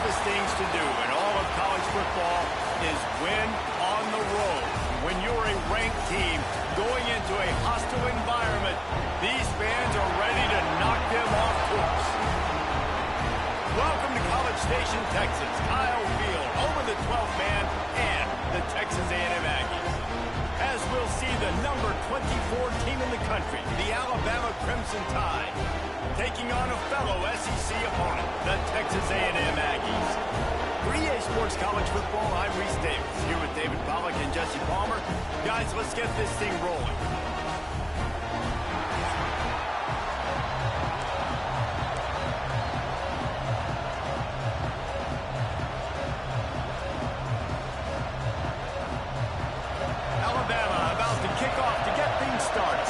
toughest things to do in all of college football is win on the road. When you're a ranked team going into a hostile environment, these fans are ready to knock them off course. Welcome to College Station, Texas. Kyle Field, home of the 12th man and the Texas A&M Aggies. As we'll see the number 24 team in the country, the Alabama Crimson Tide, taking on a fellow SEC opponent, the Texas A&M Aggies. For EA Sports College Football, I'm Reese Davis, here with David Pollack and Jesse Palmer. Guys, let's get this thing rolling. Alabama about to kick off to get things started.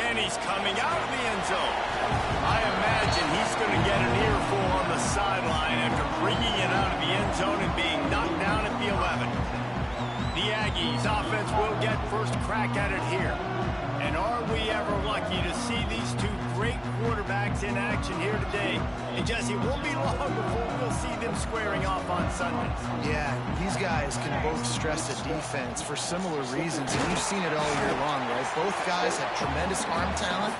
And he's coming out of the end zone. I imagine he's going to get an earful on the sideline after bringing it out of the end zone and being knocked down at the 11. The Aggies offense will get first crack at it here. And are we ever lucky to see these two great quarterbacks in action here today? And Jesse, it won't be long before we'll see them squaring off on Sundays. Yeah, these guys can both stress the defense for similar reasons, and you've seen it all year long, right? Both guys have tremendous arm talent.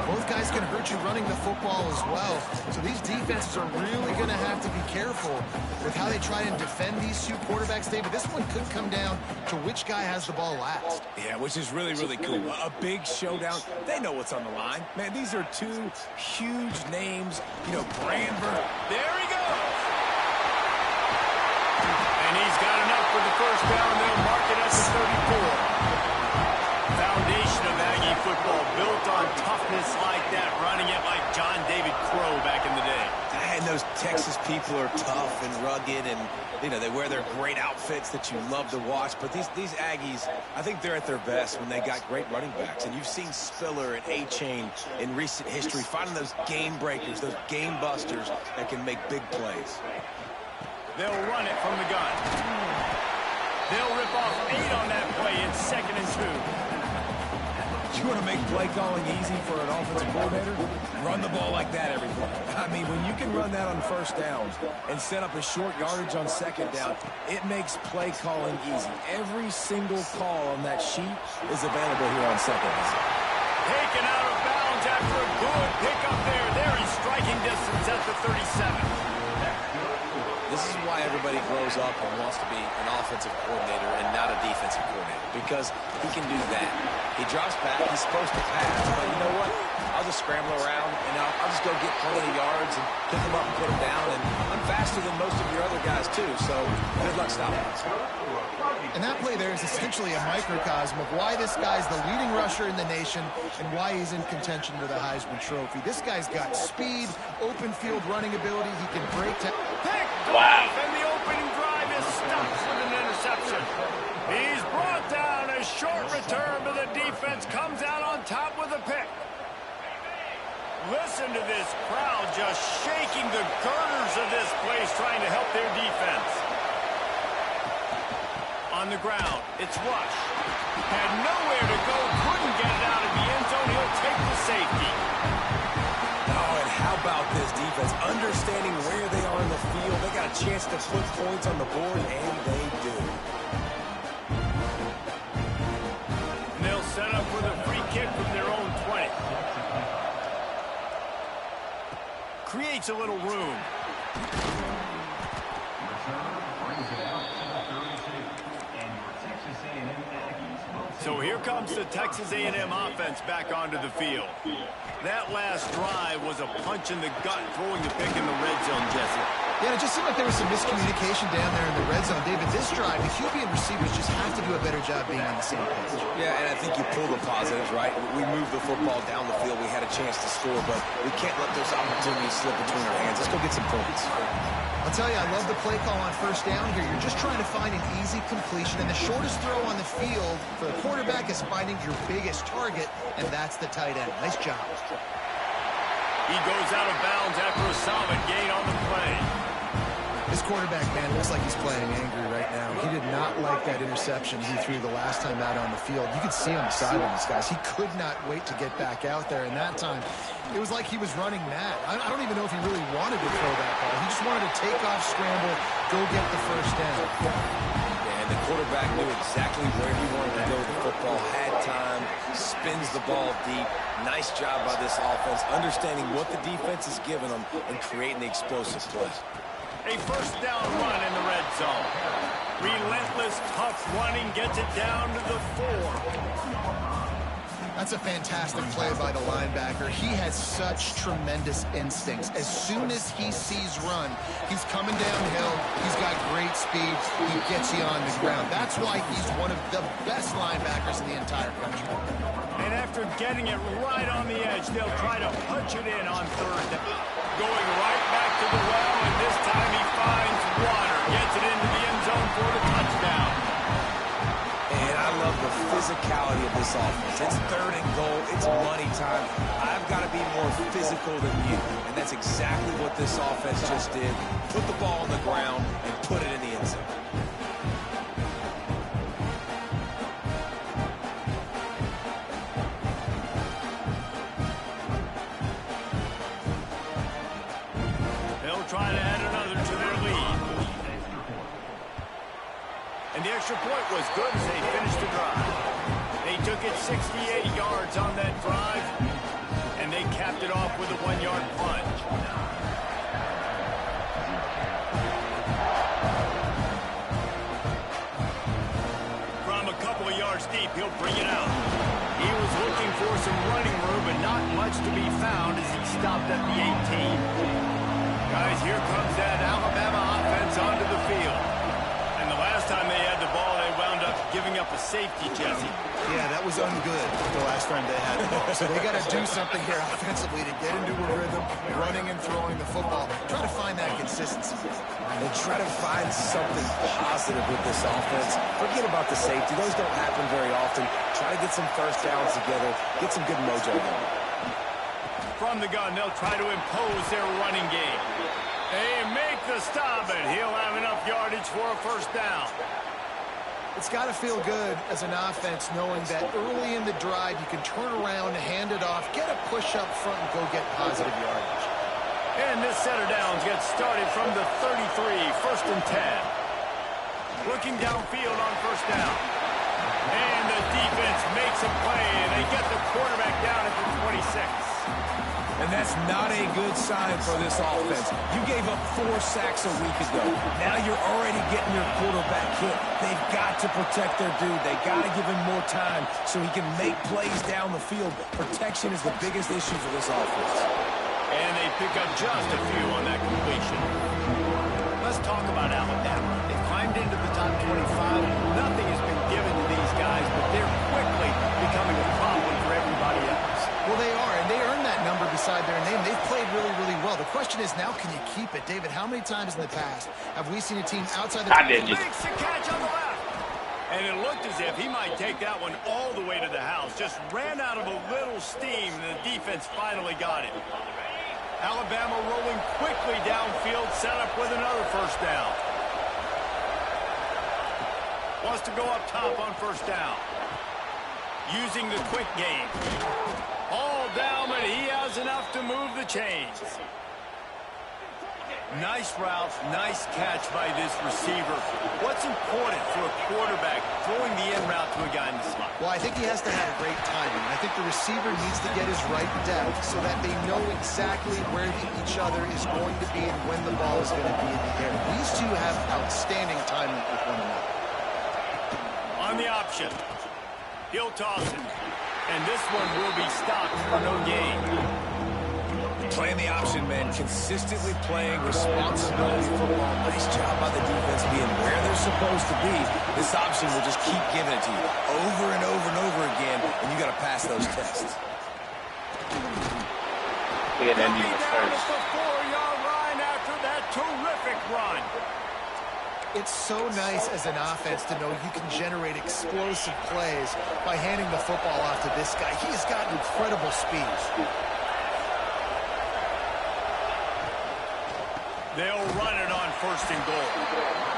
Both guys can hurt you running the football as well. So these defenses are really going to have to be careful with how they try and defend these two quarterbacks, David. This one could come down to which guy has the ball last. Yeah, which is really, really cool. A big showdown. They know what's on the line. Man, these are two huge names. You know, Brandberg. There he goes. And he's got enough for the first down. They'll mark it at the 34. Foundation of Aggie football built on toughness like that, running it like John David Crow back in the day. And those Texas people are tough and rugged, and you know they wear their great outfits that you love to watch. But these Aggies, I think they're at their best when they got great running backs. And you've seen Spiller and A-Chain in recent history finding those game breakers, those game busters that can make big plays. They'll run it from the gun. They'll rip off 8 on that play. It's 2nd and 2. You want to make play calling easy for an offensive coordinator? Run the ball like that every play. I mean, when you can run that on first down and set up a short yardage on second down, it makes play calling easy. Every single call on that sheet is available here on second down. Taken out of bounds after a good pickup there. They're in striking distance at the 37. This is why everybody grows up and wants to be an offensive coordinator and not a defensive coordinator, because he can do that. He drops back, he's supposed to pass, but you know what? I'll just scramble around, and I'll just go get plenty of yards and pick them up and put them down, and I'm faster than most of your other guys, too, so good luck stopping us. And that play there is essentially a microcosm of why this guy's the leading rusher in the nation and why he's in contention for the Heisman Trophy. This guy's got speed, open field running ability. He can break down. Wow. And the opening drive is stopped with an interception. He's brought down. A short return, but the defense comes out on top with a pick. Listen to this crowd just shaking the girders of this place trying to help their defense. On the ground, it's Rush. Had nowhere to go, couldn't get it out of the end zone. He'll take the safety. Oh, and how about this defense? Understanding where they are in the field. They got a chance to put points on the board, and they do. And they'll set up with a free kick from their own 20. Creates a little room. So here comes the Texas A&M offense back onto the field. That last drive was a punch in the gut, throwing the pick in the red zone, Jesse. Yeah, it just seemed like there was some miscommunication down there in the red zone. David, this drive, the QB and receivers just have to do a better job being on the same page. Yeah, and I think you pull the positives, right? We moved the football down the field. We had a chance to score, but we can't let those opportunities slip between our hands. Let's go get some points. I'll tell you, I love the play call on first down here. You're just trying to find an easy completion, and the shortest throw on the field for the quarterback is finding your biggest target, and that's the tight end. Nice job. He goes out of bounds after a solid gain on the play. This This quarterback, man, looks like he's playing angry right now. He did not like that interception he threw the last time out on the field. You could see on the sidelines, guys. He could not wait to get back out there, and that time, it was like he was running mad. I don't even know if he really wanted to throw that ball. He just wanted to take off, scramble, go get the first down. And the quarterback knew exactly where he wanted to go with the football, had time, spins the ball deep. Nice job by this offense, understanding what the defense is giving them and creating the explosive play. A first down run in the red zone. Relentless, tough running gets it down to the 4. That's a fantastic play by the linebacker. He has such tremendous instincts. As soon as he sees run, he's coming downhill. He's got great speed. He gets you on the ground. That's why he's one of the best linebackers in the entire country. And after getting it right on the edge, they'll try to punch it in on third down. Going right back to the well, and this time he finds water. Gets it into the end zone for the touchdown. And I love the physicality of this offense. It's third and goal. It's money time. I've got to be more physical than you. And that's exactly what this offense just did. Put the ball on the ground and put it in the end zone. They'll try to add another to their lead. And the extra point was good as they finished the drive. They took it 68 yards on that drive, and they capped it off with a 1-yard plunge. From a couple of yards deep, he'll bring it out. He was looking for some running room, but not much to be found as he stopped at the 18. Guys, here comes that Alabama offense onto the field. And the last time they had the ball, they wound up giving up a safety, Jesse. Yeah, that was ungood the last time they had the ball. So they got to do something here offensively to get into a rhythm, running and throwing the football. Try to find that consistency. And try to find something positive with this offense. Forget about the safety. Those don't happen very often. Try to get some first downs together. Get some good mojo going. From the gun, they'll try to impose their running game. They make the stop, and he'll have enough yardage for a first down. It's got to feel good as an offense knowing that early in the drive you can turn around, hand it off, get a push up front, and go get positive yardage. And this set of downs gets started from the 33, first and 10. Looking downfield on first down. And the defense makes a play, and they get the quarterback down at the 26. And that's not a good sign for this offense. You gave up 4 sacks a week ago. Now you're already getting your quarterback hit. They've got to protect their dude. They've got to give him more time so he can make plays down the field. Protection is the biggest issue for this offense. And they pick up just a few on that completion. Let's talk about Alabama. They've climbed into the top 25. Nothing has been given to these guys, but they're quickly becoming a problem for everybody else. Well, they are, and they earned that number beside their name. They've played really, really well. The question is, now can you keep it? David, how many times in the past have we seen a team outside the... Makes the catch on the left. And it looked as if he might take that one all the way to the house. Just ran out of a little steam, and the defense finally got it. Alabama rolling quickly downfield, set up with another first down. Wants to go up top on first down. Using the quick game. All down, but he has enough to move the chains. Nice route, nice catch by this receiver. What's important for a quarterback throwing the in route to a guy in the slot? Well, I think he has to have great timing. I think the receiver needs to get his right depth so that they know exactly where each other is going to be and when the ball is going to be in the air. These two have outstanding timing with one another. On the option, he'll toss it. And this one will be stopped for no gain. Playing the option, man. Consistently playing responsibility football. Nice job by the defense being where they're supposed to be. This option will just keep giving it to you over and over and over again, and you got to pass those tests. Down at the 4-yard line after that terrific run. It's so nice as an offense to know you can generate explosive plays by handing the football off to this guy. He has got incredible speed. They'll run it on first and goal.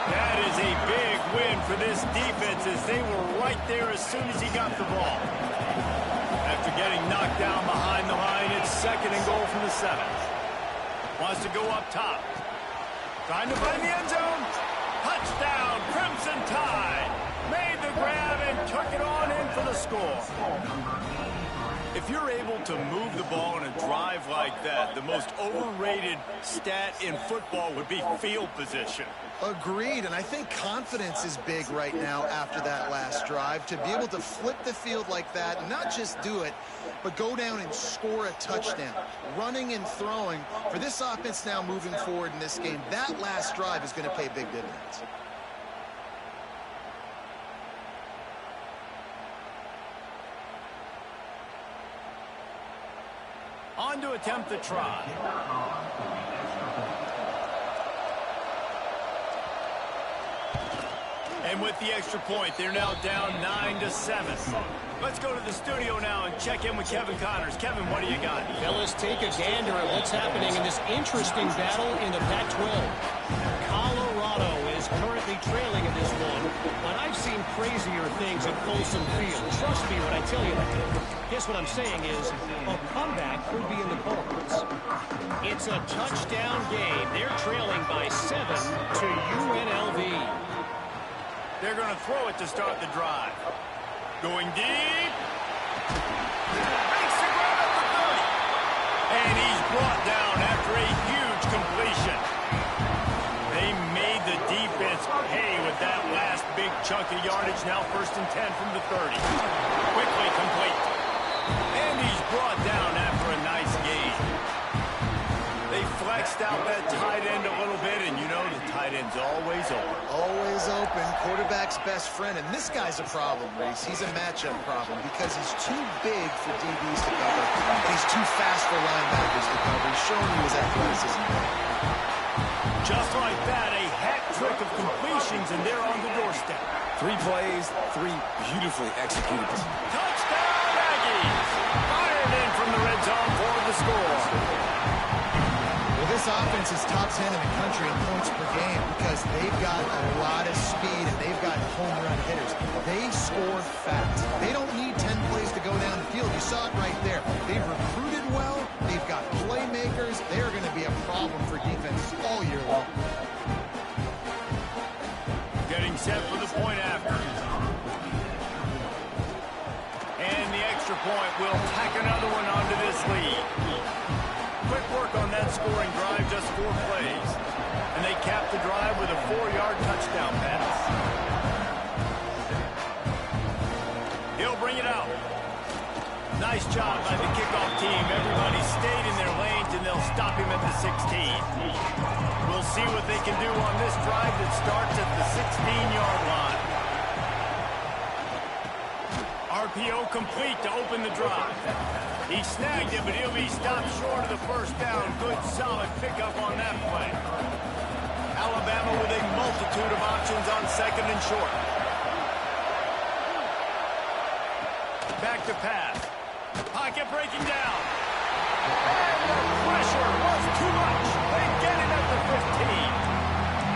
That is a big win for this defense as they were right there as soon as he got the ball. After getting knocked down behind the line, it's second and goal from the 7. Wants to go up top. Trying to find the end zone. Touchdown, Crimson Tide. Made the grab and took it on in for the score. If you're able to move the ball in a drive like that, the most overrated stat in football would be field position. Agreed, and I think confidence is big right now after that last drive. To be able to flip the field like that, and not just do it, but go down and score a touchdown. Running and throwing, for this offense now moving forward in this game, that last drive is going to pay big dividends. On to attempt the try. And with the extra point, they're now down 9-7. Let's go to the studio now and check in with Kevin Connors. Kevin, what do you got? Fellas, take a gander at what's happening in this interesting battle in the Pac-12. Colorado is currently trailing in this one, but I've seen crazier things at Folsom Field. Trust me when I tell you that. Guess what I'm saying is a comeback could be in the cards. It's a touchdown game. They're trailing by 7 to UNLV. They're going to throw it to start the drive. Going deep. Makes the grab at the 30. And he's brought down after a huge completion. They made the defense pay with that last big chunk of yardage. Now first and 10 from the 30. Quickly complete. And he's brought down after a nice gain. They flexed out that tight end a little bit, and you know the tight end's always open. Always open, quarterback's best friend, and this guy's a problem, Reese. He's a matchup problem because he's too big for DBs to cover, and he's too fast for linebackers to cover. He's showing you his athleticism. Just like that, a hat trick of completions, and they're on the doorstep. 3 plays, 3 beautifully executed. Touchdown, Aggies! Fired in from the red zone for the score. Well, this offense is top 10 in the country in points per game because they've got a lot of speed and they've got home run hitters. They score fast. They don't need 10 plays to go down the field. You saw it right there. They've recruited well. They've got playmakers. They're going to be a problem for defense all year long. Getting set for the point after. And the extra point will tack another one onto this lead. Quick work on that scoring drive, just 4 plays. And they cap the drive with a 4-yard touchdown pass. He'll bring it out. Nice job by the kickoff team. Everybody stayed in their lanes, and they'll stop him at the 16. We'll see what they can do on this drive that starts at the 16-yard line. RPO complete to open the drive. He snagged it, but he'll be stopped short of the first down. Good, solid pickup on that play. Alabama with a multitude of options on second and short. Back to pass. Pocket breaking down. And the pressure was too much. They get him at the 15.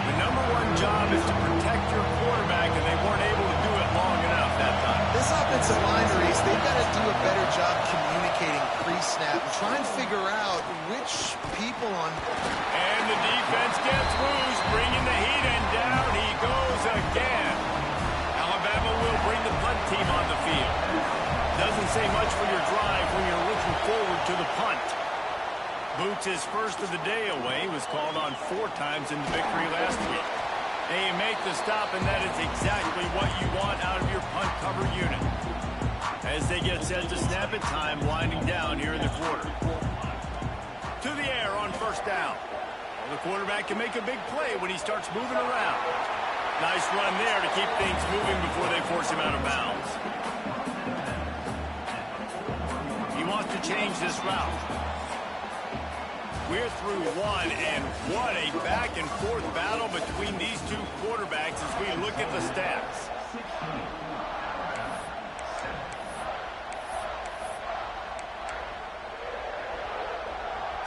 The #1 job is to protect your quarterback, and they weren't able to do it long enough that time. This offensive line, Reese, they've got to do a better job communicating pre-snap and try and figure out which people on... And the defense gets loose, bringing the heat, and down he goes again. Alabama will bring the punt team on the field. Doesn't say much for your drive when you're looking forward to the punt. Boots' first of the day away was called on 4 times in the victory last week. They make the stop, and that is exactly what you want out of your punt cover unit. As they get set to snap it, time winding down here in the quarter. To the air on first down. Well, the quarterback can make a big play when he starts moving around. Nice run there to keep things moving before they force him out of bounds. He wants to change this route. We're through one, and what a back-and-forth battle between these 2 quarterbacks as we look at the stats.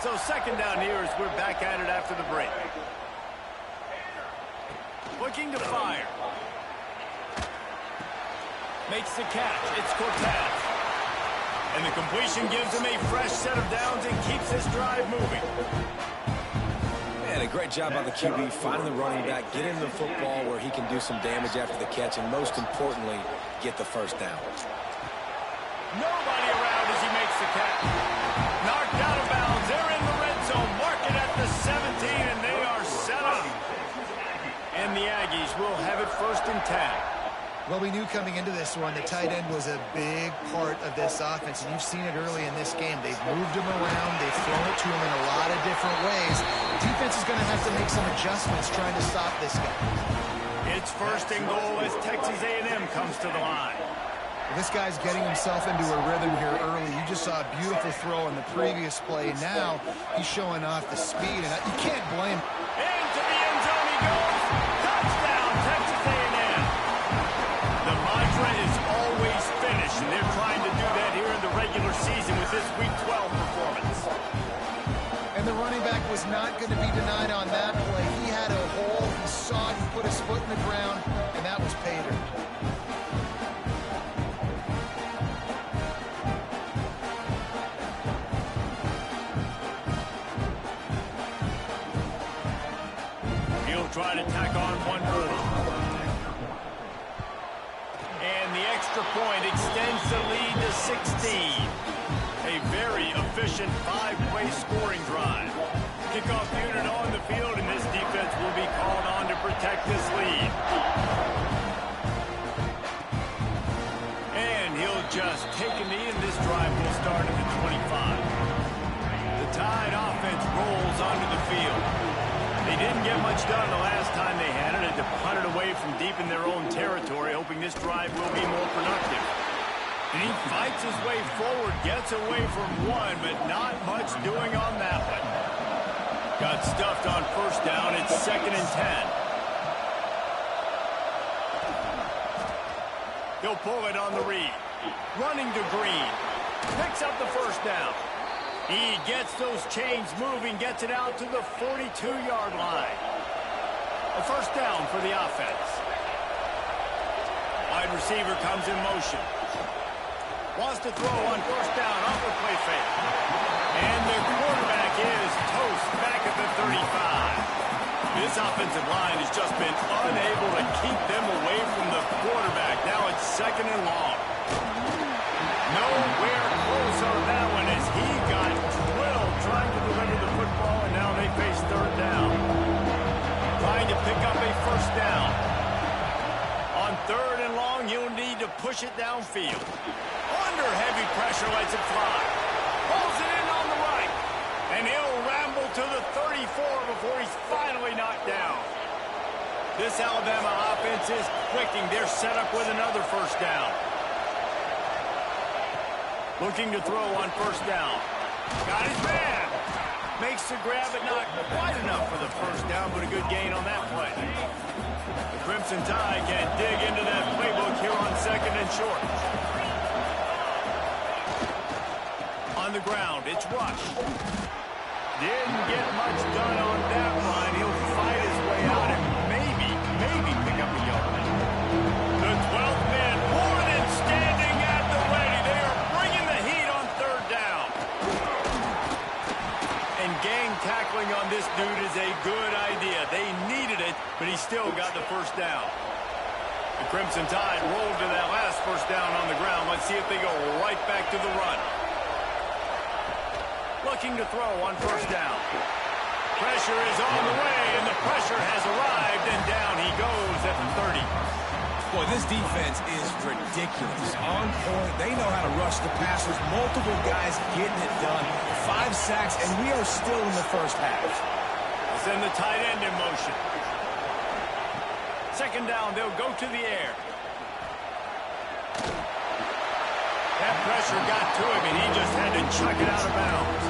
So second down here as we're back at it after the break. looking to fire. Makes the catch. It's Cortez. And the completion gives him a fresh set of downs and keeps this drive moving. Man, a great job by the QB finding the running back, getting the football where he can do some damage after the catch, and most importantly, get the first down. Nobody around as he makes the catch. Knocked out of bounds. They're in the red zone. Mark it at the 17, and they are set up. And the Aggies will have it 1st and 10. Well, we knew coming into this one the tight end was a big part of this offense, and you've seen it early in this game. They've moved him around. They've thrown it to him in a lot of different ways. The defense is going to have to make some adjustments trying to stop this guy. It's 1st and goal as Texas A&M comes to the line. Well, this guy's getting himself into a rhythm here early. You just saw a beautiful throw in the previous play. Now he's showing off the speed, and you can't blame him. Into the end zone he goes. Touchdown, Texas A&M. The mantra is always finish, and they're trying to do that here in the regular season with this Week 12 performance. And the running back was not going to be denied on that play. He had a hole. He saw it. He put his foot in the ground, and that was pay dirt. Try to tack on one more. And the extra point extends the lead to 16. A very efficient 5-play scoring drive. Kickoff unit on the field, and this defense will be called on to protect this lead. And he'll just take a knee, and this drive will start at the 25. The Tide offense rolls onto the field. They didn't get much done the last time they had it, to punt it away from deep in their own territory, hoping this drive will be more productive. And he fights his way forward, gets away from one, but not much doing on that one. Got stuffed on 1st down. It's 2nd and 10. He'll pull it on the read. Running to Green. Picks up the 1st down. He gets those chains moving, gets it out to the 42-yard line. A 1st down for the offense. Wide receiver comes in motion. Wants to throw on 1st down off the play fake. And the quarterback is toast back at the 35. This offensive line has just been unable to keep them away from the quarterback. Now it's 2nd and long. Nowhere close on that one as he got drilled trying to deliver the football, and now they face 3rd down. Trying to pick up a 1st down. On 3rd and long, he'll need to push it downfield. Under heavy pressure, lets it fly. Pulls it in on the right. And he'll ramble to the 34 before he's finally knocked down. This Alabama offense is clicking. They're set up with another 1st down. Looking to throw on 1st down. Got his man. Makes the grab, but not quite enough for the 1st down, but a good gain on that play. The Crimson Tide can dig into that playbook here on 2nd and short. On the ground, it's Rush. Didn't get much done on that line. He'll fight his way out and maybe pick up a yard. The 12th man, more than standing at the ready. They are bringing the heat on 3rd down. And gang tackling on this dude is a good idea. They needed it, but he still got the 1st down. The Crimson Tide rolled to that last 1st down on the ground. Let's see if they go right back to the run. Looking to throw on 1st down. Pressure is on the way, and the pressure has arrived, and down he goes at the 30. Boy, this defense is ridiculous. On point. They know how to rush the passers. Multiple guys getting it done. 5 sacks, and we are still in the 1st half. We'll send the tight end in motion. 2nd down, they'll go to the air. That pressure got to him, and he just had to chuck it out of bounds.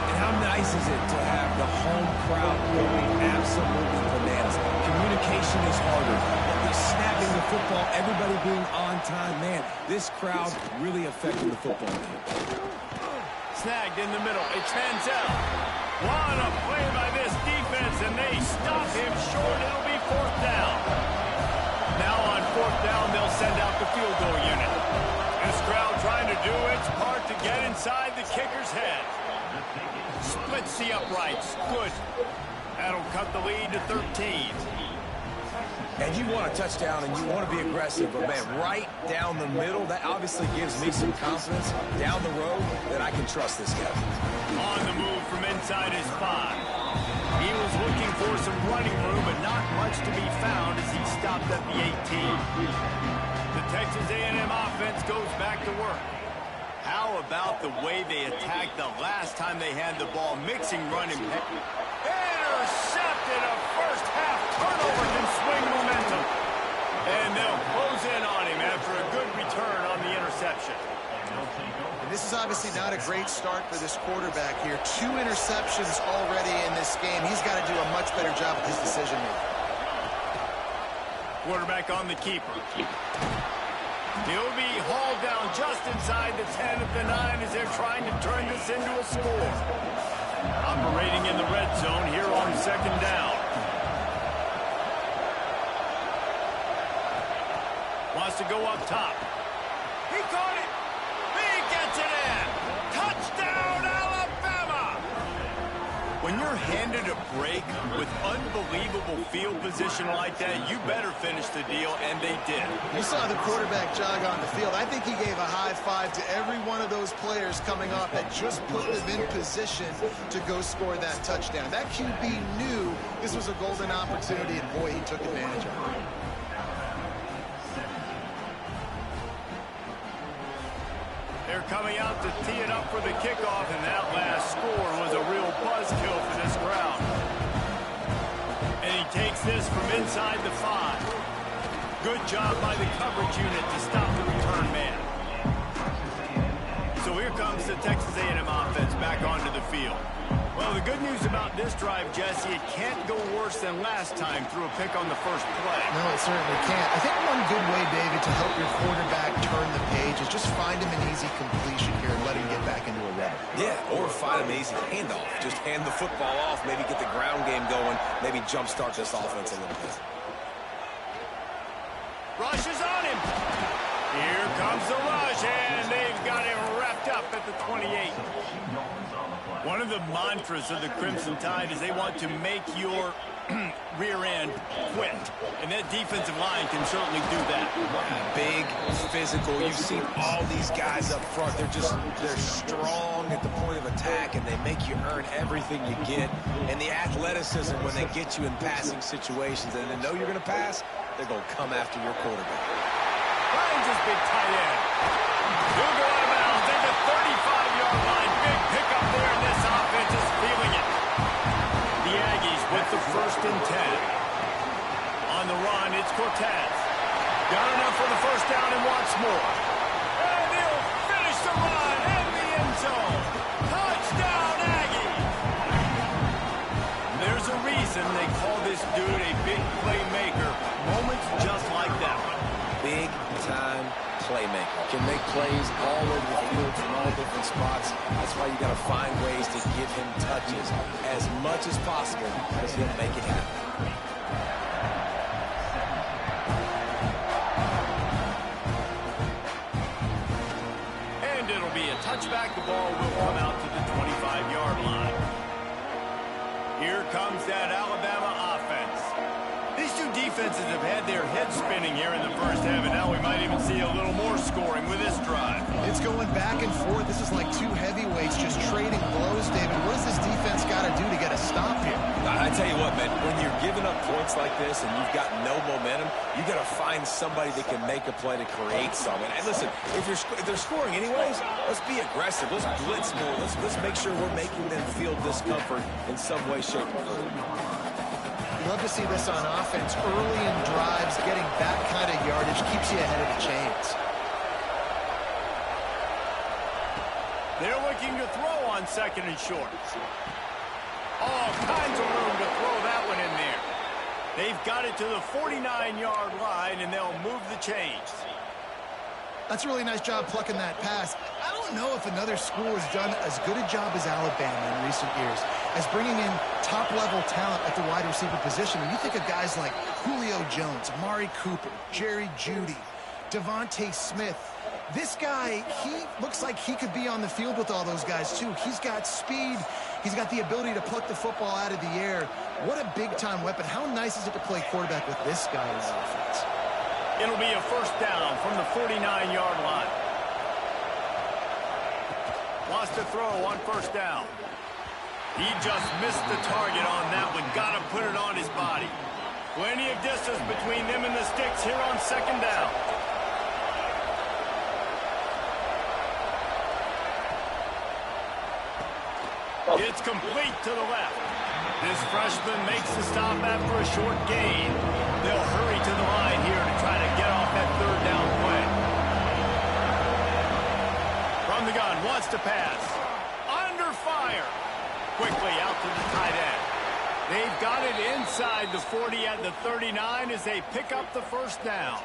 And how nice is it to have the home crowd going absolutely bananas? Communication is harder. Snapping the football, everybody being on time. Man, this crowd really affecting the football game. Snagged in the middle. It's Manziel. What a play by this defense, and they stop him short. It'll be 4th down. kicker's head. Splits the uprights. Good. That'll cut the lead to 13. And you want a touchdown and you want to be aggressive, but man, right down the middle, that obviously gives me some confidence down the road that I can trust this guy. On the move from inside his 5. He was looking for some running room, but not much to be found as he stopped at the 18. The Texas A&M offense goes back to work. How about the way they attacked the last time they had the ball, mixing run and pass? Intercepted. A first half turnover can swing momentum. And they'll close in on him after a good return on the interception. And this is obviously not a great start for this quarterback here. 2 interceptions already in this game. He's got to do a much better job with his decision making. Quarterback on the keeper. He'll be hauled down just inside the 10 at the 9 as they're trying to turn this into a score. Operating in the red zone here on 2nd down. Wants to go up top. He caught it. He gets it in. Touchdown, Alabama! When you're handed a break with unbelievable field position like that, you better finish the deal, and they did. You saw the quarterback jog on the field. I think he gave a high five to every one of those players coming off that just put them in position to go score that touchdown. That QB knew this was a golden opportunity, and boy, he took advantage of it. They're coming out to tee it up for the kickoff, and that last score was a real buzzkill for this crowd. And he takes this from inside the 5. Good job by the coverage unit to stop the return man. So here comes the Texas A&M offense back onto the field. Well, the good news about this drive, Jesse, it can't go worse than last time through a pick on the first play. No, it certainly can't. I think one good way, David, to help your quarterback turn the page is just find him an easy completion here and let him get back into a rhythm. Yeah, or find an easy handoff. Just hand the football off, maybe get the ground game going, maybe jumpstart this offense a little bit. Rush is on him. Here comes the rush, and they've got him wrapped up at the 28. One of the mantras of the Crimson Tide is they want to make your rear end quit. And that defensive line can certainly do that. Big, physical. You've seen all these guys up front. They're strong at the point of attack, and they make you earn everything you get. And the athleticism when they get you in passing situations and they know you're going to pass, they're going to come after your quarterback. Ryan's his big tight end. He'll go out of bounds at the 35-yard line. Big pickup there, and this offense is feeling it. The Aggies with the 1st and 10. On the run, it's Cortez. Got enough for the first down and wants more. And he'll finish the run in the end zone. Touchdown, Aggies! There's a reason they call this dude a big playmaker. Moments just like that one. Big-time playmaker. Can make plays all over the field from all different spots. That's why you got to find ways to give him touches as much as possible because he'll make it happen. And it'll be a touchback. The ball will come out to the 25-yard line. Here comes that Alabama offense. These two defenses have had their heads spinning here in the first half, and now we might even see a little more scoring with this drive. It's going back and forth. This is like two heavyweights just trading blows, David. What does this defense got to do to get a stop here? I tell you what, man, when you're giving up points like this and you've got no momentum, you got to find somebody that can make a play to create something. And listen, if they're scoring anyways, let's be aggressive. Let's blitz more. Let's make sure we're making them feel discomfort in some way, shape, or form. Love to see this on offense. Early in drives, getting that kind of yardage keeps you ahead of the chains. They're looking to throw on 2nd and short. All kinds of room to throw that one in there. They've got it to the 49-yard line, and they'll move the chains. That's a really nice job plucking that pass. I don't know if another school has done as good a job as Alabama in recent years as bringing in top-level talent at the wide receiver position. And you think of guys like Julio Jones, Amari Cooper, Jerry Jeudy, Devontae Smith. This guy, he looks like he could be on the field with all those guys, too. He's got speed. He's got the ability to pluck the football out of the air. What a big-time weapon. How nice is it to play quarterback with this guy in the offense? It'll be a first down from the 49-yard line. Wants to throw on first down. He just missed the target on that one. Got to put it on his body. Plenty of distance between them and the sticks here on second down. It's complete to the left. This freshman makes the stop after a short gain. They'll hurry to the line here to try to get off that third down play. From the gun, wants to pass. Under fire. Quickly out to the tight end. They've got it inside the 40 at the 39 as they pick up the first down.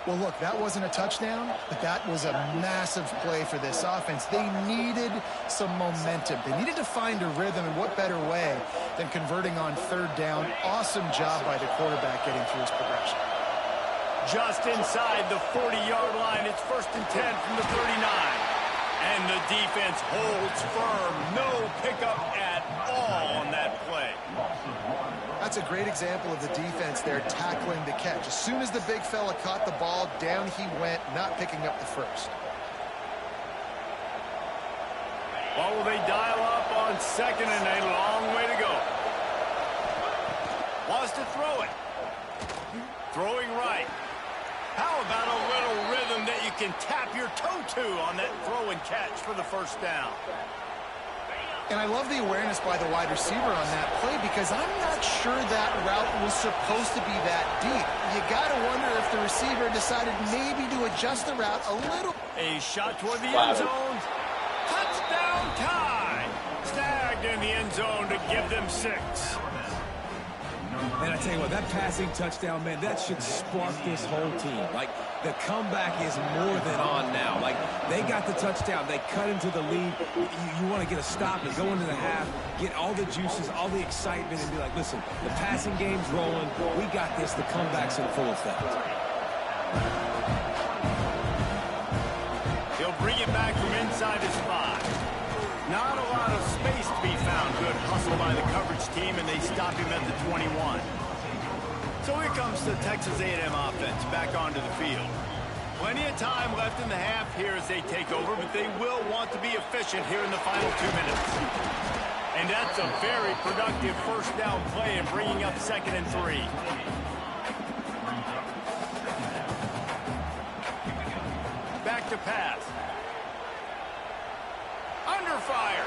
Well, look, that wasn't a touchdown, but that was a massive play for this offense. They needed some momentum. They needed to find a rhythm, and what better way than converting on third down. Awesome job by the quarterback getting through his progression. Just inside the 40-yard line, it's 1st and 10 from the 39. And the defense holds firm. No pickup at all on that play. That's a great example of the defense there tackling the catch. As soon as the big fella caught the ball, down he went, not picking up the first. Well, will they dial up on second and a long way to go? Wants to throw it. Throwing right. How about a little rhythm that you can tap your toe to on that throw and catch for the first down? And I love the awareness by the wide receiver on that play because I'm not sure that route was supposed to be that deep. You got to wonder if the receiver decided maybe to adjust the route a little. A shot toward the end zone. Touchdown tie. Snagged in the end zone to give them 6. And I tell you what, that passing touchdown, man, that should spark this whole team. Like, the comeback is more than on now. Like, they got the touchdown. They cut into the lead. You want to get a stop and go into the half, get all the juices, all the excitement, and be like, listen, the passing game's rolling. We got this. The comeback's in full effect. He'll bring it back from inside his 5. Not a lot of space to be found. Good hustle by the coverage team, and they stop him at the 21. So here comes the Texas A&M offense back onto the field. Plenty of time left in the half here as they take over, but they will want to be efficient here in the final 2 minutes. And that's a very productive first down play and bringing up 2nd and 3. Back to pass. Under fire.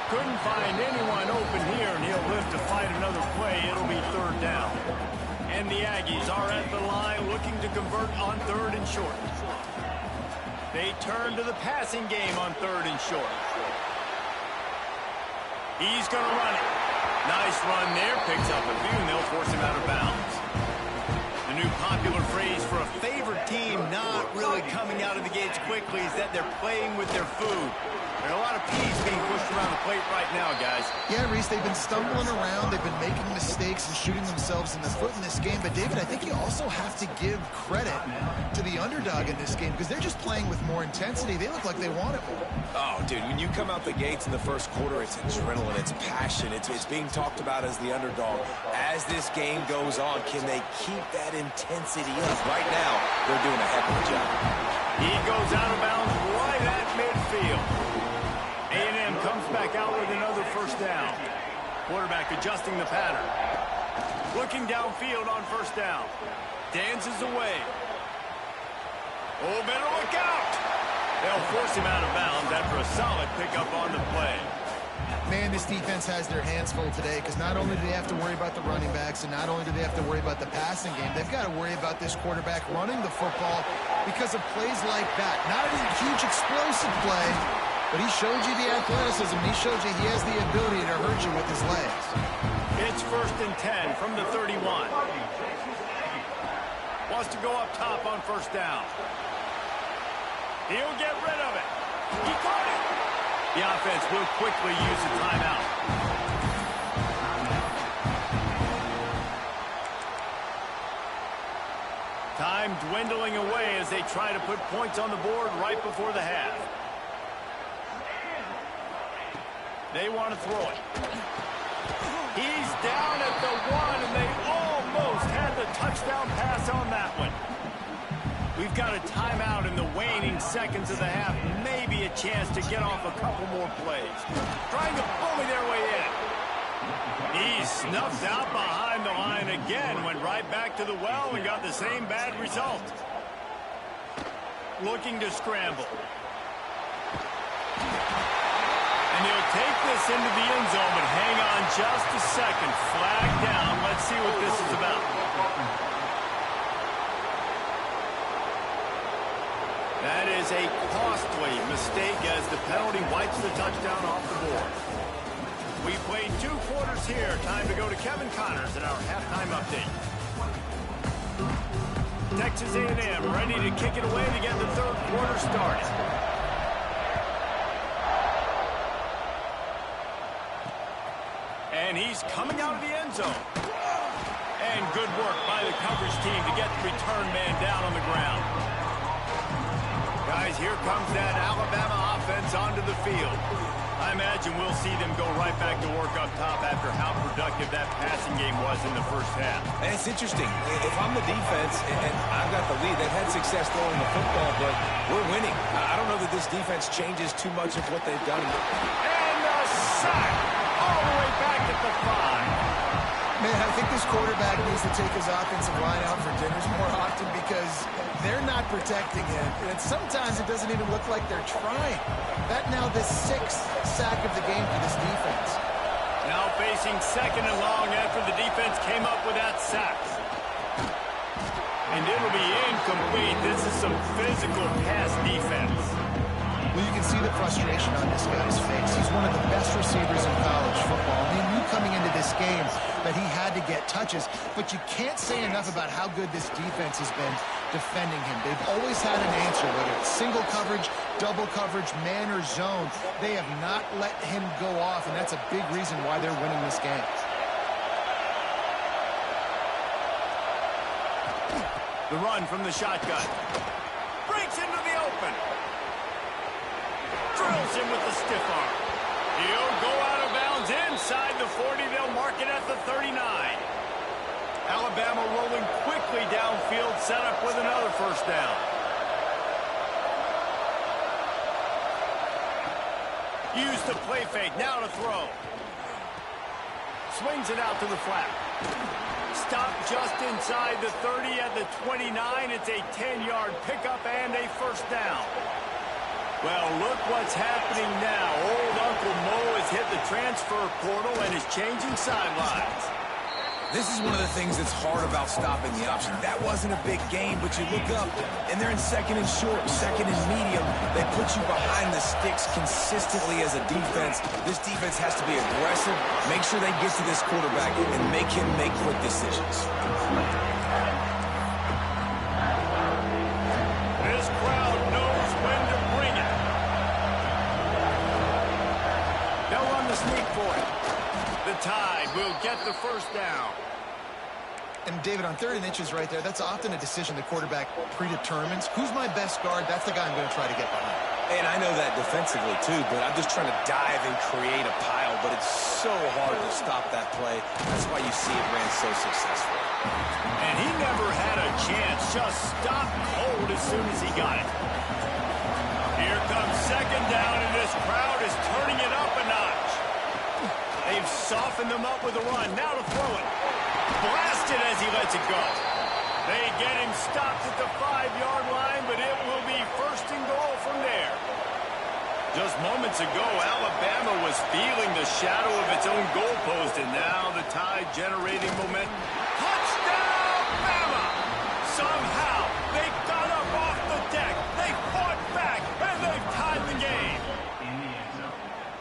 Couldn't find anyone open here, and he'll live to fight another play. It'll be 3rd down. And the Aggies are at the line looking to convert on 3rd and short. They turn to the passing game on 3rd and short. He's going to run it. Nice run there. Picks up a few, and they'll force him out of bounds. The new popular phrase for a favored team not really coming out of the gates quickly is that they're playing with their food. There are a lot of peas being pushed around the plate right now, guys. Yeah, Reese, they've been stumbling around. They've been making mistakes and shooting themselves in the foot in this game. But, David, I think you also have to give credit to the underdog in this game because they're just playing with more intensity. They look like they want it more. Oh, dude, when you come out the gates in the first quarter, it's adrenaline, it's passion, it's being talked about as the underdog. As this game goes on, can they keep that intensity up? Right now, they're doing a heck of a job. He goes out of bounds right at midfield. A&M comes back out with another first down. Quarterback adjusting the pattern. Looking downfield on first down. Dances away. Oh, better look out. They'll force him out of bounds after a solid pickup on the play. Man, this defense has their hands full today because not only do they have to worry about the running backs and not only do they have to worry about the passing game, they've got to worry about this quarterback running the football because of plays like that. Not a huge explosive play, but he showed you the athleticism. He showed you he has the ability to hurt you with his legs. It's 1st and 10 from the 31. Wants to go up top on first down. He'll get rid of it. He caught it. The offense will quickly use a timeout. Time dwindling away as they try to put points on the board right before the half. They want to throw it. He's down at the 1, and they almost had the touchdown pass on that one. We've got a timeout in the waning seconds of the half. Maybe a chance to get off a couple more plays. Trying to bully their way in. He's snuffed out behind the line again. Went right back to the well and got the same bad result. Looking to scramble. And he'll take this into the end zone, but hang on just a second. Flag down. Let's see what this is about. That is a costly mistake as the penalty wipes the touchdown off the board. We played 2 quarters here. Time to go to Kevin Connors in our halftime update. Texas A&M ready to kick it away to get the 3rd quarter started. And he's coming out of the end zone. And good work by the coverage team to get the return man down on the ground. Guys, here comes that Alabama offense onto the field. I imagine we'll see them go right back to work up top after how productive that passing game was in the first half. And it's interesting. If I'm the defense and I've got the lead, they've had success throwing the football, but we're winning. I don't know that this defense changes too much of what they've done. And a sack all the way back at the 5. Man, I think this quarterback needs to take his offensive line out for dinners more often because they're not protecting him. And sometimes it doesn't even look like they're trying. That now the 6th sack of the game for this defense. Now facing 2nd and long after the defense came up with that sack. And it'll be incomplete. This is some physical pass defense. Well, you can see the frustration on this guy's face. He's one of the best receivers in college football. And he knew coming into this game that he had to get touches. But you can't say enough about how good this defense has been defending him. They've always had an answer, whether it's single coverage, double coverage, man or zone. They have not let him go off, and that's a big reason why they're winning this game. The run from the shotgun. Breaks into the open. Drills him with the stiff arm. He'll go out of bounds inside the 40. They'll mark it at the 39. Alabama rolling quickly downfield, set up with another first down. Used the play fake, now to throw. Swings it out to the flat. Stopped just inside the 30 at the 29. It's a 10-yard pickup and a first down. Well, look what's happening now. Old Uncle Mo has hit the transfer portal and is changing sidelines. This is one of the things that's hard about stopping the option. That wasn't a big gain, but you look up, and they're in 2nd and short, 2nd and medium. They put you behind the sticks consistently as a defense. This defense has to be aggressive, make sure they get to this quarterback, and make him make quick decisions. This crowd knows when to bring it. They'll run the sneak for it. The Tide will get the first down. And David, on 3rd and inches right there, that's often a decision the quarterback predetermines. Who's my best guard? That's the guy I'm going to try to get behind. And I know that defensively too, but I'm just trying to dive and create a pile, but it's so hard to stop that play. That's why you see it ran so successfully. And he never had a chance, just stopped cold as soon as he got it. Here comes 2nd down, and this crowd is turning it up a notch. They've softened them up with a run. Now to throw it. Blasted as he lets it go. They get him stopped at the 5-yard line, but it will be 1st and goal from there. Just moments ago, Alabama was feeling the shadow of its own goalpost, and now the Tide generating momentum. Touchdown, Bama! Somehow, they got up off the deck. They fought back, and they've tied the game.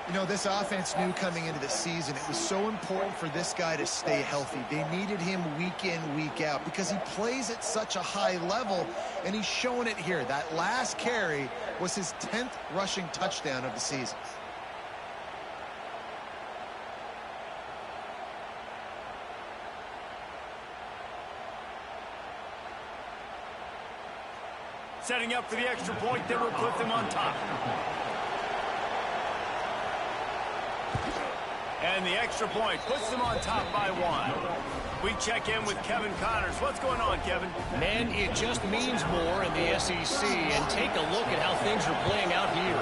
You know, this offense knew coming into the season it was so important for this guy to stay healthy. They needed him week in, week out because he plays at such a high level, and he's showing it here. That last carry was his 10th rushing touchdown of the season. Setting up for the extra point that will put them on top. And the extra point puts them on top by 1. We check in with Kevin Connors. What's going on, Kevin? Man, it just means more in the SEC. And take a look at how things are playing out here.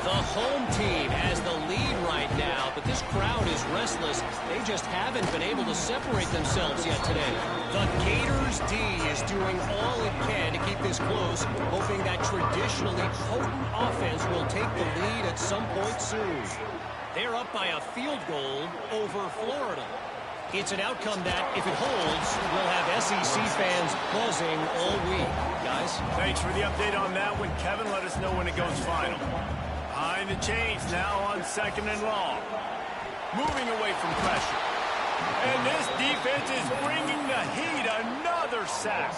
The home team has the lead right now, but this crowd is restless. They just haven't been able to separate themselves yet today. The Gators D is doing all it can to keep this close, hoping that traditionally potent offense will take the lead at some point soon. They're up by a field goal over Florida. It's an outcome that, if it holds, will have SEC fans buzzing all week. Guys? Thanks for the update on that one, Kevin. Let us know when it goes final. Behind the chains now on 2nd and long. Moving away from pressure. And this defense is bringing the heat. Another sack.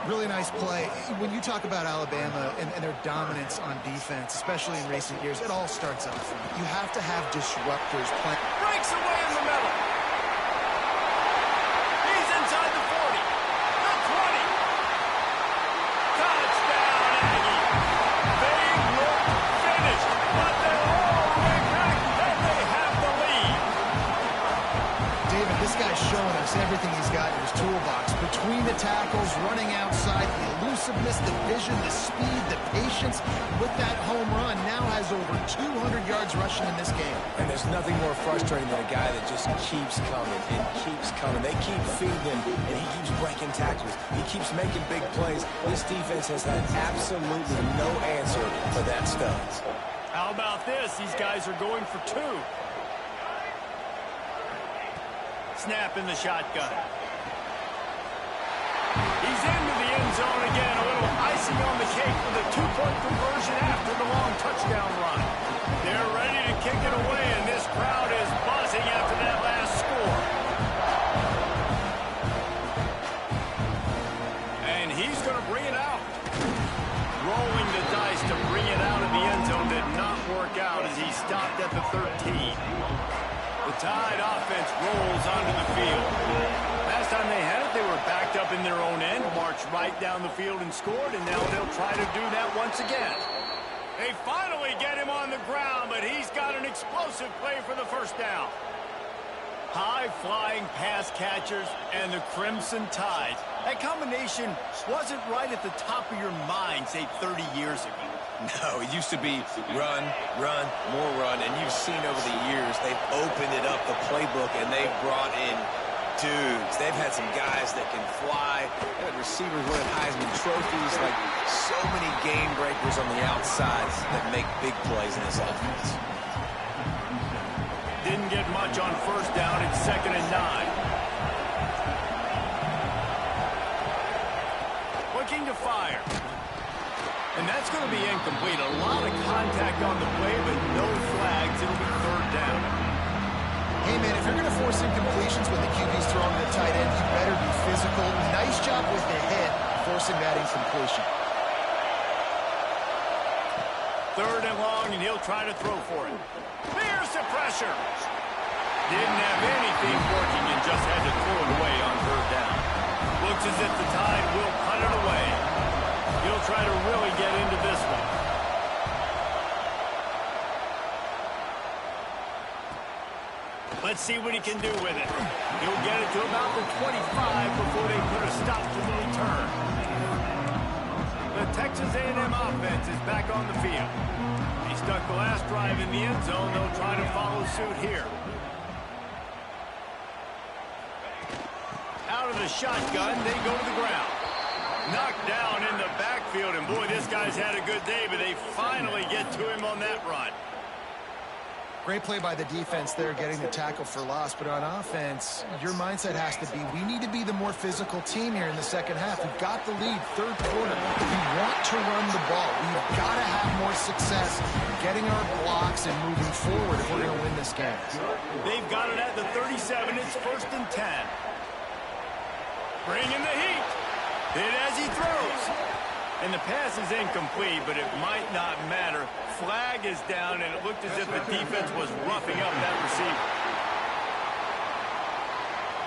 Really nice play. When you talk about Alabama and their dominance on defense, especially in recent years, it all starts up front. You have to have disruptors playing. Breaks away in the middle. He's inside the 40. The 20. Touchdown, Aggie. They look finished, but they're all the way back, and they have the lead. David, this guy's showing us everything he's got in his toolbox. Between the tackles, running outside, the elusiveness, the vision, the speed, the patience. With that home run, now has over 200 yards rushing in this game. And there's nothing more frustrating than a guy that just keeps coming and keeps coming. They keep feeding him, and he keeps breaking tackles. He keeps making big plays. This defense has had absolutely no answer for that studs. How about this? These guys are going for 2. Snap in the shotgun. He's into the end zone again. A little icing on the cake with a 2-point conversion after the long touchdown run. They're ready to kick it away, and this crowd is buzzing after that last score. And he's going to bring it out. Rolling the dice to bring it out of the end zone did not work out as he stopped at the 13. The Tide offense rolls onto the field. Last time they had it, they were backed up in their own end, marched right down the field and scored, and now they'll try to do that once again. They finally get him on the ground, but he's got an explosive play for the first down. High-flying pass catchers and the Crimson Tide. That combination wasn't right at the top of your mind, say, 30 years ago. No, it used to be run, run, more run, and you've seen over the years they've opened it up, the playbook, and they've brought in dudes. They've had some guys that can fly. They've had receivers winning Heisman trophies, like so many game breakers on the outside that make big plays in this offense. Didn't get much on first down. It's 2nd and 9. Looking to fire. And that's going to be incomplete. A lot of contact on the play, but no flags. It'll be 3rd down. Hey, man, if you're going to force incompletions when the QB's throwing to the tight end, you better be physical. Nice job with the hit, forcing that incompletion. 3rd and long, and he'll try to throw for it. There's the pressure. Didn't have anything working and just had to throw it away on 3rd down. Looks as if the Tide will punt it away. He'll try to really get into this one. Let's see what he can do with it. He'll get it to about the 25 before they put a stop to the return. The Texas A&M offense is back on the field. He stuck the last drive in the end zone. They'll try to follow suit here. Out of the shotgun, they go to the ground. Knocked down in the backfield, and boy, this guy's had a good day, but they finally get to him on that run. Great play by the defense there, getting the tackle for loss. But on offense, your mindset has to be, we need to be the more physical team here in the second half. We've got the lead, 3rd quarter. We want to run the ball. We've got to have more success getting our blocks and moving forward if we're going to win this game. They've got it at the 37. It's 1st and 10. Bringing the heat. Hit as he throws. And the pass is incomplete, but it might not matter. Flag is down, and it looked as if the defense was roughing up that receiver.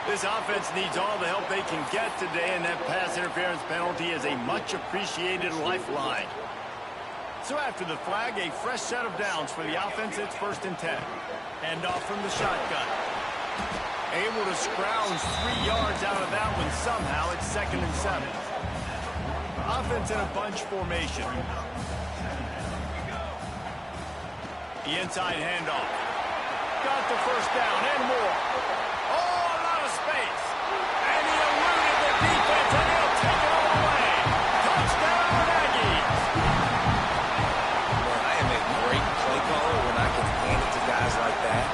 This offense needs all the help they can get today, and that pass interference penalty is a much-appreciated lifeline. So after the flag, a fresh set of downs for the offense. It's 1st and 10. Hand off from the shotgun. Able to scrounge 3 yards out of that one somehow. It's 2nd and 7. Offense in a bunch formation. The inside handoff. Got the 1st down and more. Oh, a lot of space. And he eluded the defense, and he'll take it all away. Touchdown, Aggies. Well, I am a great play caller when I can hand it to guys like that.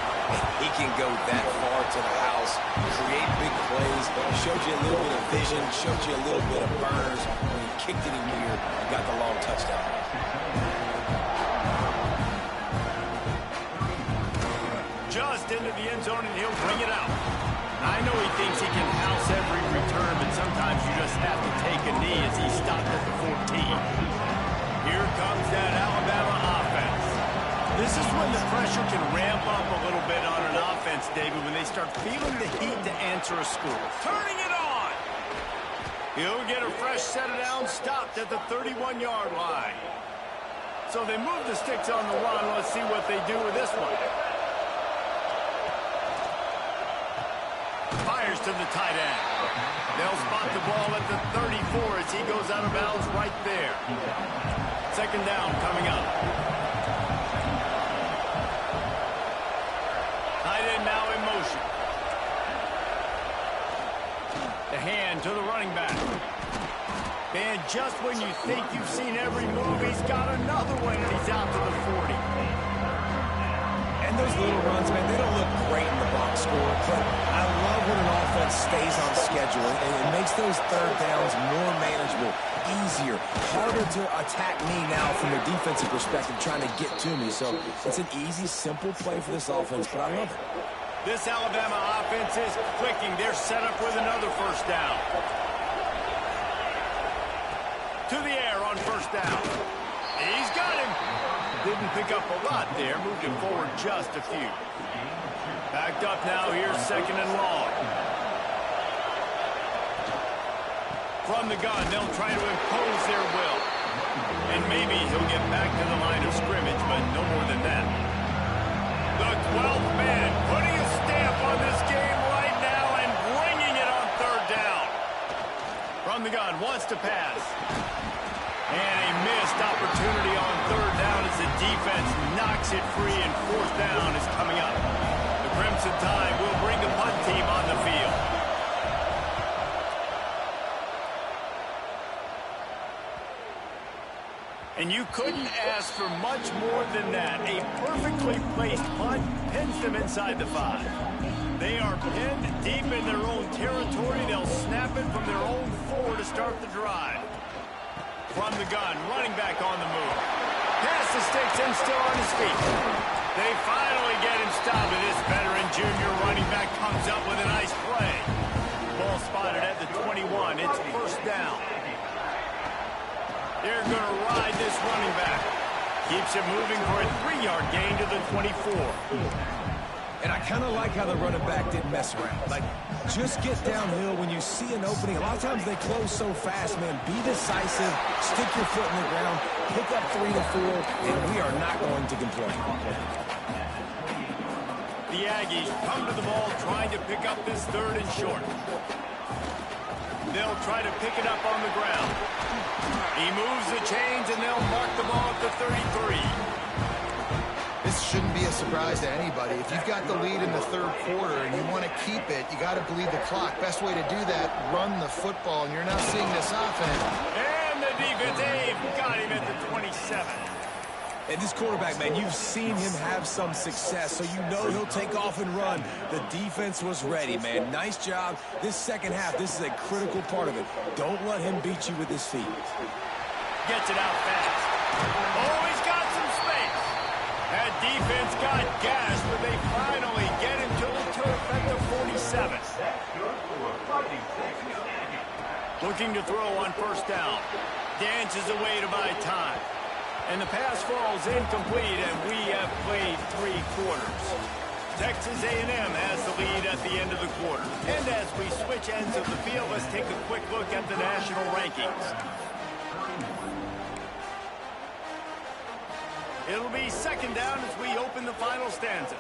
He can go that far to the house, create big plays, showed you a little bit of vision, showed you a little bit of burners when he kicked it in here and got the long touchdown. Just into the end zone, and he'll bring it out. I know he thinks he can house every return, but sometimes you just have to take a knee as he stopped at the 14. Here comes that Alabama offense. This is when the pressure can ramp up a little bit on an offense, David, when they start feeling the heat to answer a score. Turning it on! He'll get a fresh set of downs, stopped at the 31-yard line. So they move the sticks on the run. Let's see what they do with this one. Fires to the tight end. They'll spot the ball at the 34 as he goes out of bounds right there. 2nd down coming up. Tight end now in motion. The hand to the running back. And just when you think you've seen every move, he's got another one, and he's out to the 40. And those little runs, man, they don't look great in the box score, but I love when an offense stays on schedule, and it makes those 3rd downs more manageable, easier, harder to attack me now from a defensive perspective, trying to get to me. So it's an easy, simple play for this offense, but I love it. This Alabama offense is clicking. They're set up with another 1st down. To the air on 1st down. He's got him. Didn't pick up a lot there. Moved him forward just a few. Backed up now. Here's 2nd and long. From the gun, they'll try to impose their will. And maybe he'll get back to the line of scrimmage, but no more than that. The 12th man putting a stamp on this game right now and bringing it on 3rd down. From the gun, wants to pass. And a missed opportunity on 3rd down as the defense knocks it free, and 4th down is coming up. The Crimson Tide will bring the punt team on the field. And you couldn't ask for much more than that. A perfectly placed punt pins them inside the 5. They are pinned deep in their own territory. They'll snap it from their own 4 to start the drive. From the gun, running back on the move. Pass the sticks and still on his feet. They finally get him stopped, and this veteran junior running back comes up with a nice play. Ball spotted at the 21. It's 1st down. They're going to ride this running back. Keeps it moving for a 3-yard gain to the 24. And I kind of like how the running back didn't mess around. Like, just get downhill when you see an opening. A lot of times they close so fast, man. Be decisive, stick your foot in the ground, pick up 3 to 4, and we are not going to complain. The Aggies come to the ball trying to pick up this 3rd and short. They'll try to pick it up on the ground. He moves the chains, and they'll mark the ball at the 33. This shouldn't be a surprise to anybody. If you've got the lead in the 3rd quarter and you want to keep it, you got to bleed the clock. Best way to do that, run the football, and you're now seeing this offense. And the defense, Dave, got him at the 27. And this quarterback, man, you've seen him have some success, so you know he'll take off and run. The defense was ready, man. Nice job. This 2nd half, this is a critical part of it. Don't let him beat you with his feet. Gets it out fast. Oh, he's got some space. That defense got gas, but they finally get him to the turf at the 47. Looking to throw on 1st down. Dances away to buy time. And the pass falls incomplete, and we have played 3 quarters. Texas A&M has the lead at the end of the quarter. And as we switch ends of the field, let's take a quick look at the national rankings. It'll be second down as we open the final stanza.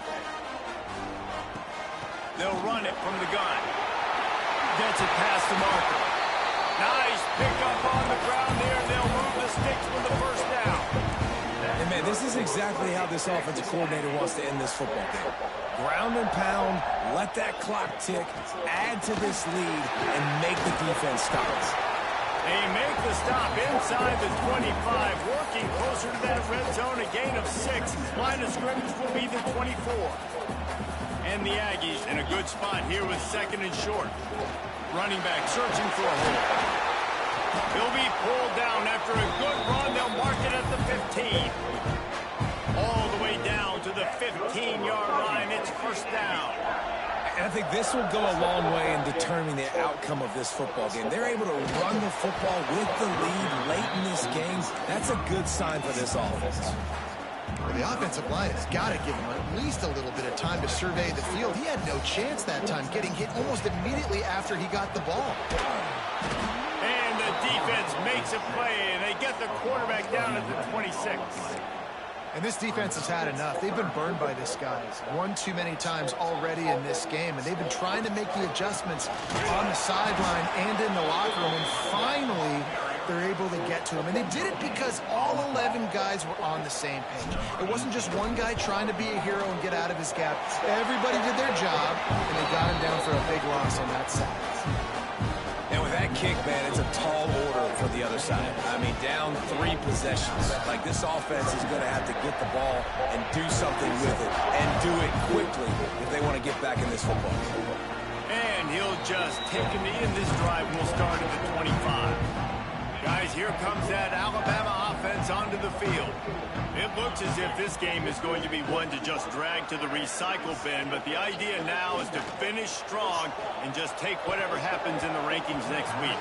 They'll run it from the gun. Gets it past the marker. Nice pickup on the ground there. They'll move the sticks for the first down. And man, this is exactly how this offensive coordinator wants to end this football game. Ground and pound, let that clock tick, add to this lead, and make the defense stop. They make the stop inside the 25, working closer to that red zone, a gain of 6. Line of scrimmage will be the 24. And the Aggies in a good spot here with second and short. Running back searching for a hole. He'll be pulled down after a good run. They'll mark it at the 15. All the way down to the 15-yard line. It's first down. And I think this will go a long way in determining the outcome of this football game. They're able to run the football with the lead late in this game. That's a good sign for this offense. Well, the offensive line has got to give him at least a little bit of time to survey the field. He had no chance that time, getting hit almost immediately after he got the ball. And the defense makes a play, and they get the quarterback down at the 26. And this defense has had enough. They've been burned by this guy one too many times already in this game, and they've been trying to make the adjustments on the sideline and in the locker room, and finally they're able to get to him. And they did it because all 11 guys were on the same page. It wasn't just one guy trying to be a hero and get out of his gap. Everybody did their job, and they got him down for a big loss on that side. And with that kick, man, it's a tall order for the other side. I mean, down 3 possessions. Like, this offense is going to have to get the ball and do something with it, and do it quickly if they want to get back in this football game. And he'll just take a knee, and this drive will start at the 25. Guys, here comes that Alabama offense onto the field. It looks as if this game is going to be one to just drag to the recycle bin, but the idea now is to finish strong and just take whatever happens in the rankings next week.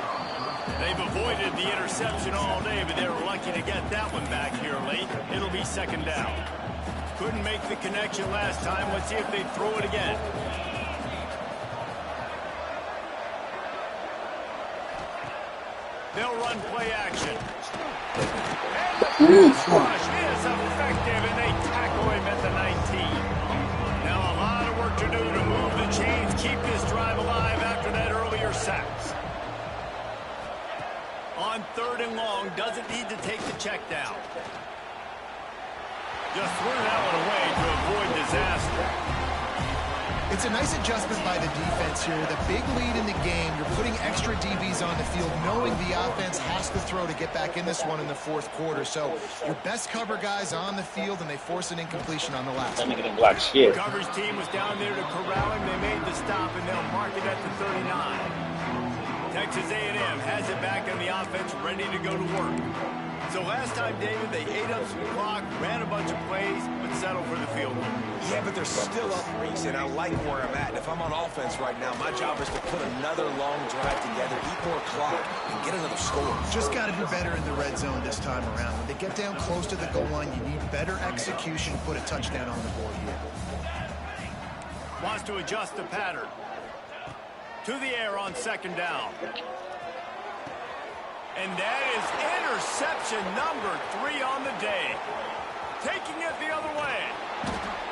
They've avoided the interception all day, but they were lucky to get that one back here late. It'll be second down. Couldn't make the connection last time. Let's see if they throw it again. They'll run play action. And the rush is effective, and they tackle him at the 19. Now a lot of work to do to move the chains, keep this drive alive after that earlier sack. On third and long, doesn't need to take the check down. Just threw that one away to avoid disaster. It's a nice adjustment by the defense here. With a big lead in the game, you're putting extra DBs on the field, knowing the offense has to throw to get back in this one in the fourth quarter. So your best cover guys on the field, and they force an incompletion on the last one. The coverage team was down there to corral him. They made the stop, and they'll mark it at the 39. Texas A&M has it back on the offense, ready to go to work. So last time, David, they ate up some clock, ran a bunch of plays, but settled for the field goal. Yeah, but they're still up, Reese, and I like where I'm at. And if I'm on offense right now, my job is to put another long drive together, eat more clock, and get another score. Just got to do better in the red zone this time around. When they get down close to the goal line, you need better execution, put a touchdown on the board here. Wants to adjust the pattern. To the air on second down. And that is interception number 3 on the day. Taking it the other way.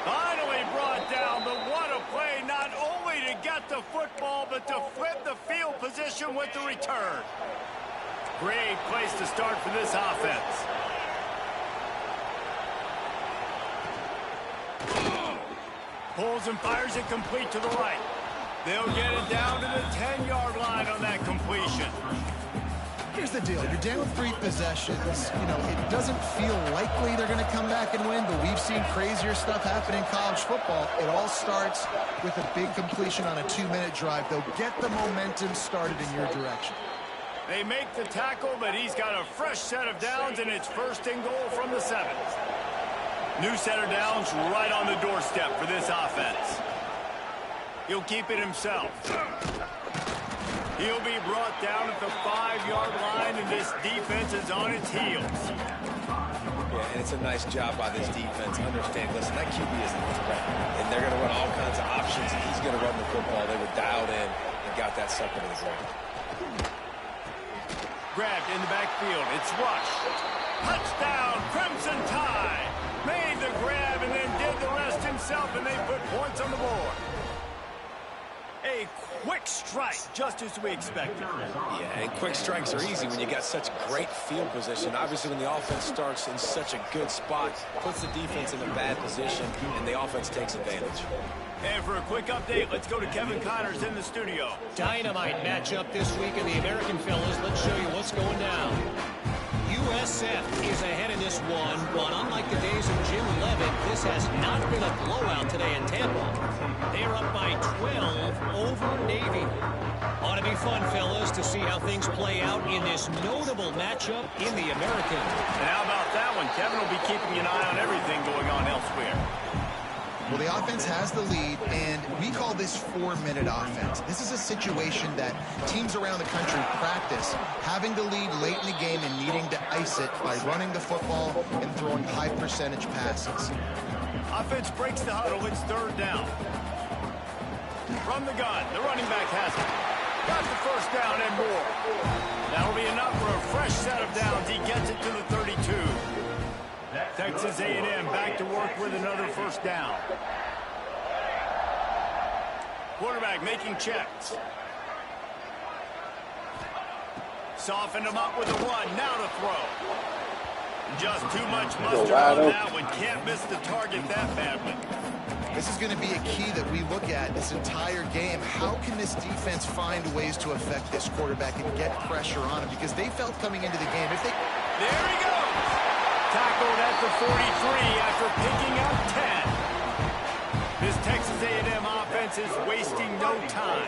Finally brought down, but what a play, not only to get the football, but to flip the field position with the return. Great place to start for this offense. Pulls and fires it complete to the right. They'll get it down to the 10-yard line on that completion. Here's the deal. You're down 3 possessions. You know, it doesn't feel likely they're going to come back and win, but we've seen crazier stuff happen in college football. It all starts with a big completion on a 2-minute drive. They'll get the momentum started in your direction. They make the tackle, but he's got a fresh set of downs, and it's first and goal from the 7. New set of downs right on the doorstep for this offense. He'll keep it himself. He'll be brought down at the 5-yard line, and this defense is on its heels. Yeah, and it's a nice job by this defense. Understand, listen, that QB is a threat, and they're going to run all kinds of options. He's going to run the football. They were dialed in and got that sucker to the ground. Grabbed in the backfield. It's Rush. Touchdown, Crimson Tide. Made the grab and then did the rest himself, and they put points on the board. A quick strike, just as we expected. Yeah, and quick strikes are easy when you got such great field position. Obviously, when the offense starts in such a good spot, puts the defense in a bad position, and the offense takes advantage. And for a quick update, let's go to Kevin Connors in the studio. Dynamite matchup this week in the American, fellas. Let's show you what's going down. USF is ahead in this one, but unlike the days of Jim Levitt, this has not been a blowout today in Tampa. They are up by 12 over Navy. Ought to be fun, fellas, to see how things play out in this notable matchup in the American. And how about that one? Kevin will be keeping an eye on everything going on elsewhere. Well, the offense has the lead, and we call this 4-minute offense. This is a situation that teams around the country practice, having the lead late in the game and needing to ice it by running the football and throwing high-percentage passes. Offense breaks the huddle. It's third down. From the gun, the running back has it. Got the first down and more. That'll be enough for a fresh set of downs. He gets it to the 32. Texas A&M back to work with another first down. Quarterback making checks. Softened him up with a run. Now to throw. Just too much mustard on that one. Can't miss the target that badly. This is going to be a key that we look at this entire game. How can this defense find ways to affect this quarterback and get pressure on him? Because they felt coming into the game, if they... There he goes! Tackled at the 43 after picking up 10. This Texas A&M offense is wasting no time.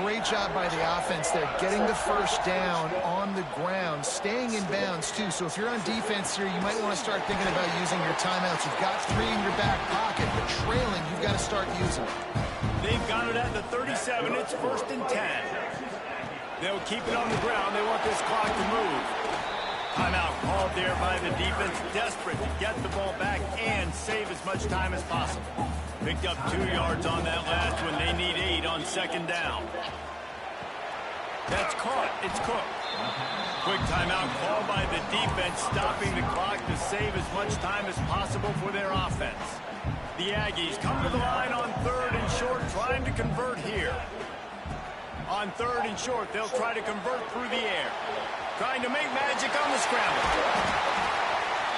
Great job by the offense there, getting the first down on the ground, staying in bounds, too. So if you're on defense here, you might want to start thinking about using your timeouts. You've got 3 in your back pocket, but trailing, you've got to start using them. They've got it at the 37. It's 1st and 10. They'll keep it on the ground. They want this clock to move. Timeout called there by the defense, desperate to get the ball back and save as much time as possible. Picked up 2 yards on that last one. They need 8 on 2nd down. That's caught. It's Cook. Quick timeout called by the defense, stopping the clock to save as much time as possible for their offense. The Aggies come to the line on 3rd and short, trying to convert here. On 3rd and short, they'll try to convert through the air. Trying to make magic on the scramble.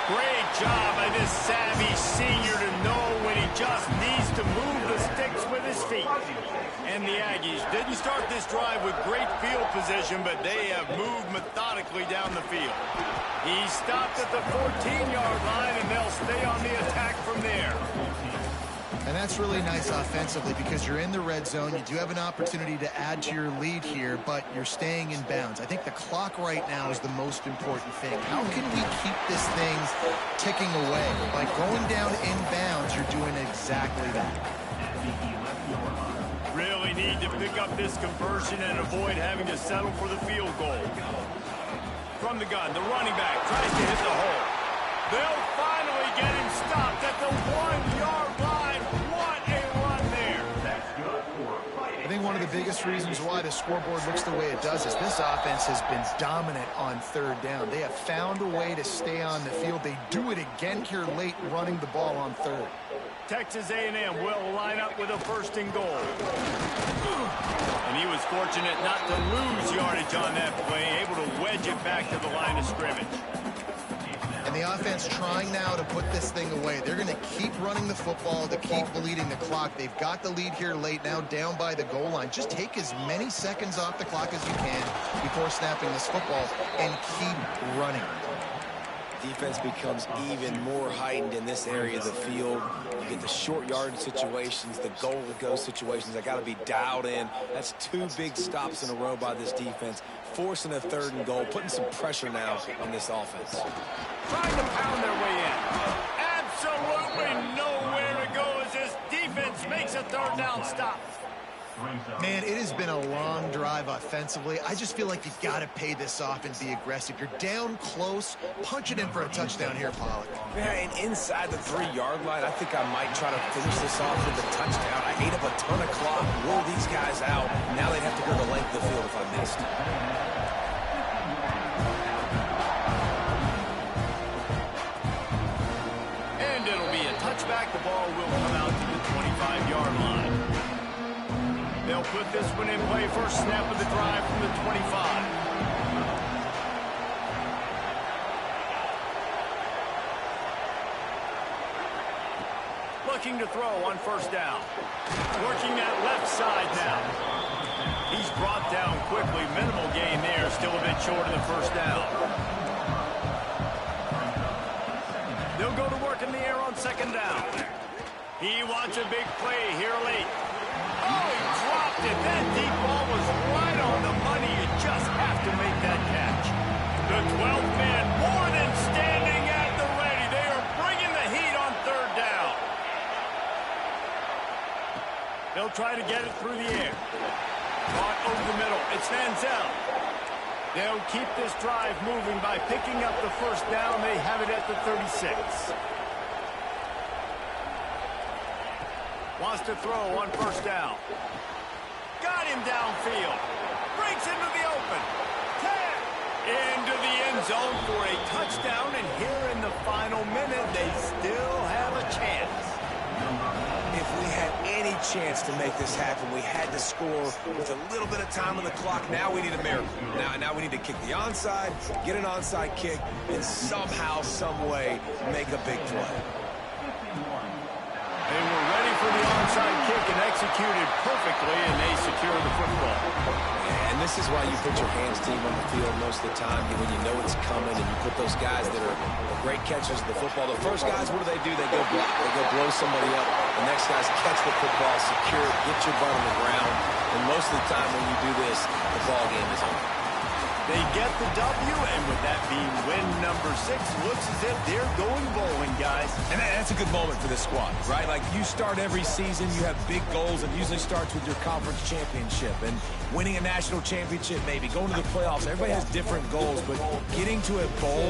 Great job by this savvy senior to know when he just needs to move the sticks with his feet. And the Aggies didn't start this drive with great field position, but they have moved methodically down the field. He stopped at the 14-yard line, and they'll stay on the attack from there. And that's really nice offensively because you're in the red zone. You do have an opportunity to add to your lead here, but you're staying in bounds. I think the clock right now is the most important thing. How can we keep this thing ticking away? By going down in bounds, you're doing exactly that. Really need to pick up this conversion and avoid having to settle for the field goal. From the gun, the running back tries to hit the hole. They'll finally get him stopped at the 1-yard line. What a run there. I think one of the biggest reasons why the scoreboard looks the way it does is this offense has been dominant on 3rd down. They have found a way to stay on the field. They do it again here late, running the ball on 3rd. Texas A&M will line up with a 1st and goal. And he was fortunate not to lose yardage on that play, able to wedge it back to the line of scrimmage. And the offense trying now to put this thing away. They're going to keep running the football to keep bleeding the clock. They've got the lead here late, now down by the goal line. Just take as many seconds off the clock as you can before snapping this football and keep running. Defense becomes even more heightened in this area of the field. You get the short yardage situations, the goal-to-go situations. They got to be dialed in. That's 2 big stops in a row by this defense, forcing a 3rd and goal, putting some pressure now on this offense. Trying to pound their way in. Absolutely nowhere to go as this defense makes a 3rd down stop. Man, it has been a long drive offensively. I just feel like you've got to pay this off and be aggressive. You're down close. Punch it in for a touchdown here, Pollock. Yeah, and inside the 3-yard line, I think I might try to finish this off with a touchdown. I ate up a ton of clock, wore these guys out. Now they'd have to go the length of the field if I missed. And it'll be a touchback. The ball will come out to the 25-yard line. They'll put this one in play. First snap of the drive from the 25. Looking to throw on first down. Working that left side now. He's brought down quickly. Minimal gain there. Still a bit short of the first down. They'll go to work in the air on second down. He wants a big play here late. Oh, he dropped it. That deep ball was right on the money. You just have to make that catch. The 12th man more than standing at the ready. They are bringing the heat on third down. They'll try to get it through the air. Caught over the middle. It's Manziel. They'll keep this drive moving by picking up the first down. They have it at the 36. Wants to throw on first down. Got him downfield. Breaks into the open. 10. Into the end zone for a touchdown. And here in the final minute, they still have a chance. If we had any chance to make this happen, we had to score with a little bit of time on the clock. Now we need a miracle. Now we need to kick the onside, get an onside kick, and somehow, some way, make a big play. They were ready for the onside kick and executed perfectly, and they secure the football. And this is why you put your hands team on the field most of the time, when you know it's coming, and you put those guys that are great catchers of the football. The first guys, what do? They go block. They go blow somebody up. The next guys catch the football, secure it, get your butt on the ground. And most of the time when you do this, the ball game is over. They get the W, and with that being win number 6, looks as if they're going bowling, guys. And that's a good moment for this squad, right? Like, you start every season, you have big goals, and usually starts with your conference championship. And winning a national championship, maybe going to the playoffs. Everybody has different goals, but getting to a bowl